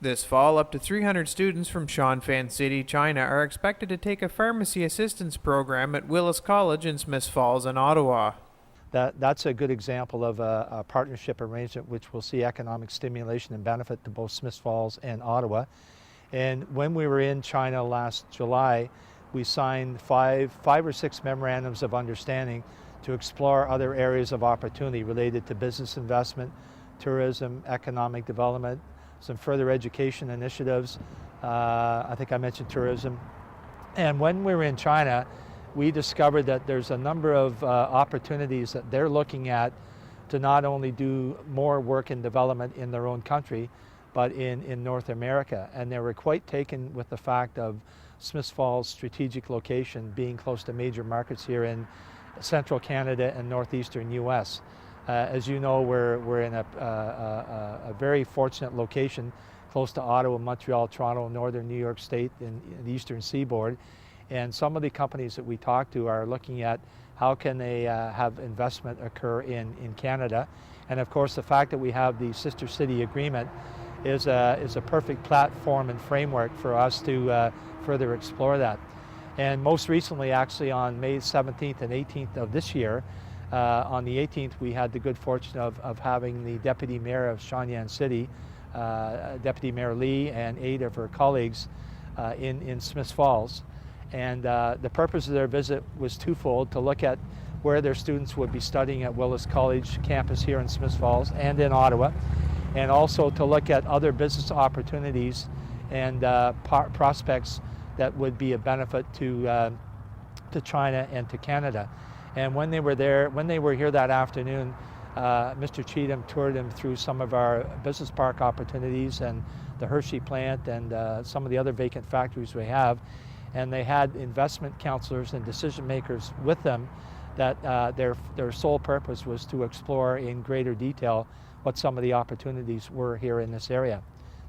This fall, up to 300 students from Shanfan City, China are expected to take a pharmacy assistance program at Willis College in Smiths Falls and Ottawa. That's a good example of a partnership arrangement which will see economic stimulation and benefit to both Smiths Falls and Ottawa. And when we were in China last July, we signed five or six memorandums of understanding to explore other areas of opportunity related to business investment, tourism, economic development, some further education initiatives. I think I mentioned tourism. And when we were in China, we discovered that there's a number of opportunities that they're looking at to not only do more work and development in their own country, but in North America. And they were quite taken with the fact of Smiths Falls' strategic location being close to major markets here in central Canada and northeastern US. As you know, we're in a very fortunate location close to Ottawa, Montreal, Toronto, northern New York State, and the eastern seaboard. And some of the companies that we talk to are looking at how can they have investment occur in Canada. And of course, the fact that we have the Sister City Agreement is a perfect platform and framework for us to further explore that. And most recently, actually on May 17th and 18th of this year, on the 18th, we had the good fortune of having the Deputy Mayor of Shenyang City, Deputy Mayor Lee, and 8 of her colleagues in Smiths Falls. And the purpose of their visit was twofold: to look at where their students would be studying at Willis College campus here in Smiths Falls and in Ottawa, and also to look at other business opportunities and prospects that would be a benefit to China and to Canada. And when they were here that afternoon, Mr. Cheatham toured them through some of our business park opportunities and the Hershey plant and some of the other vacant factories we have. And they had investment counselors and decision makers with them that their sole purpose was to explore in greater detail what some of the opportunities were here in this area.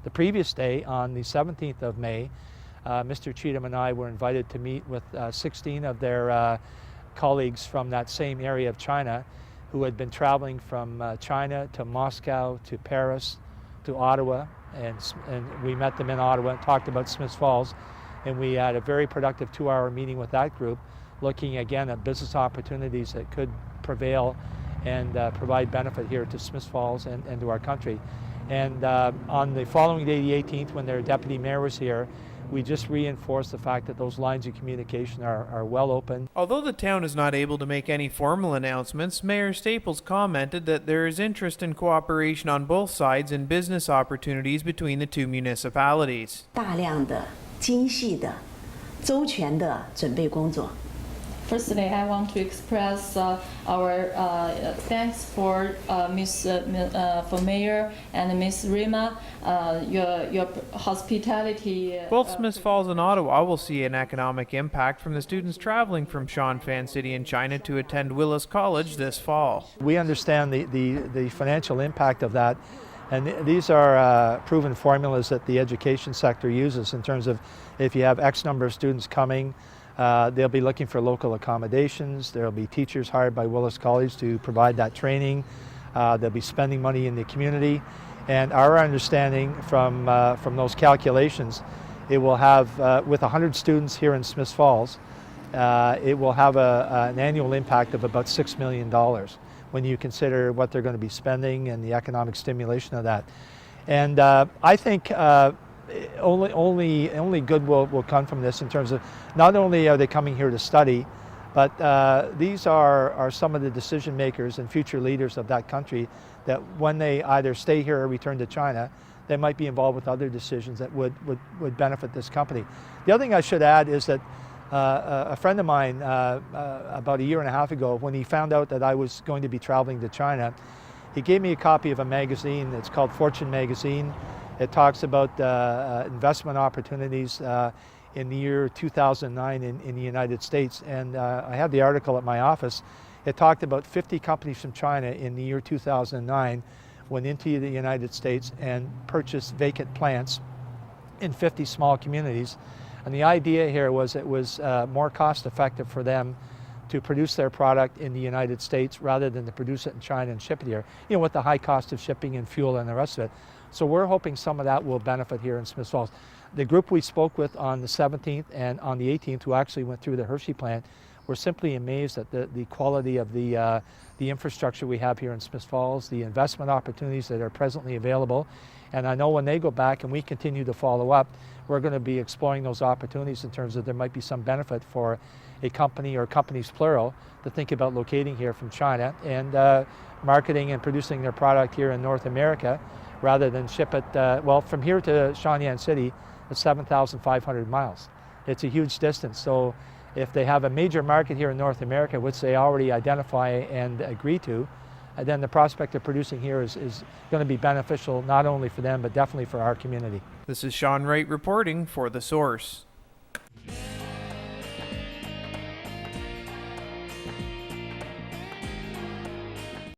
The previous day, on the 17th of May, Mr. Cheatham and I were invited to meet with 16 of their colleagues from that same area of China who had been traveling from China to Moscow to Paris to Ottawa, and we met them in Ottawa and talked about Smiths Falls, and we had a very productive 2-hour meeting with that group, looking again at business opportunities that could prevail and provide benefit here to Smiths Falls and to our country. And on the following day, the 18th, when their deputy mayor was here, we just reinforced the fact that those lines of communication are well open. Although the town is not able to make any formal announcements, Mayor Staples commented that there is interest in cooperation on both sides in business opportunities between the two municipalities. 大量的精细的周全的准备工作。 Firstly, I want to express our thanks for for Mayor and Miss Rima, your hospitality. Both Smiths Falls and Ottawa will see an economic impact from the students traveling from Shanfan City in China to attend Willis College this fall. We understand the financial impact of that, and these are proven formulas that the education sector uses in terms of if you have X number of students coming, they'll be looking for local accommodations. There'll be teachers hired by Willis College to provide that training. They'll be spending money in the community. And our understanding from those calculations, it will have, with 100 students here in Smiths Falls, it will have an annual impact of about $6 million when you consider what they're going to be spending and the economic stimulation of that. And I think only good will come from this in terms of not only are they coming here to study, but these are some of the decision makers and future leaders of that country that when they either stay here or return to China, they might be involved with other decisions that would benefit this company. The other thing I should add is that a friend of mine about a year and a half ago, when he found out that I was going to be traveling to China, he gave me a copy of a magazine that's called Fortune Magazine. It talks about investment opportunities in the year 2009 in the United States. And I have the article at my office. It talked about 50 companies from China in the year 2009 went into the United States and purchased vacant plants in 50 small communities. And the idea here was it was more cost effective for them to produce their product in the United States rather than to produce it in China and ship it here, with the high cost of shipping and fuel and the rest of it. So we're hoping some of that will benefit here in Smiths Falls. The group we spoke with on the 17th and on the 18th, who actually went through the Hershey plant, were simply amazed at the quality of the infrastructure we have here in Smiths Falls, the investment opportunities that are presently available. And I know when they go back and we continue to follow up, we're going to be exploring those opportunities in terms of there might be some benefit for a company or companies plural to think about locating here from China and marketing and producing their product here in North America rather than ship it, well, from here to Shenyang City, it's 7,500 miles. It's a huge distance. So if they have a major market here in North America, which they already identify and agree to, then the prospect of producing here is going to be beneficial not only for them, but definitely for our community. This is Sean Wright reporting for The Source.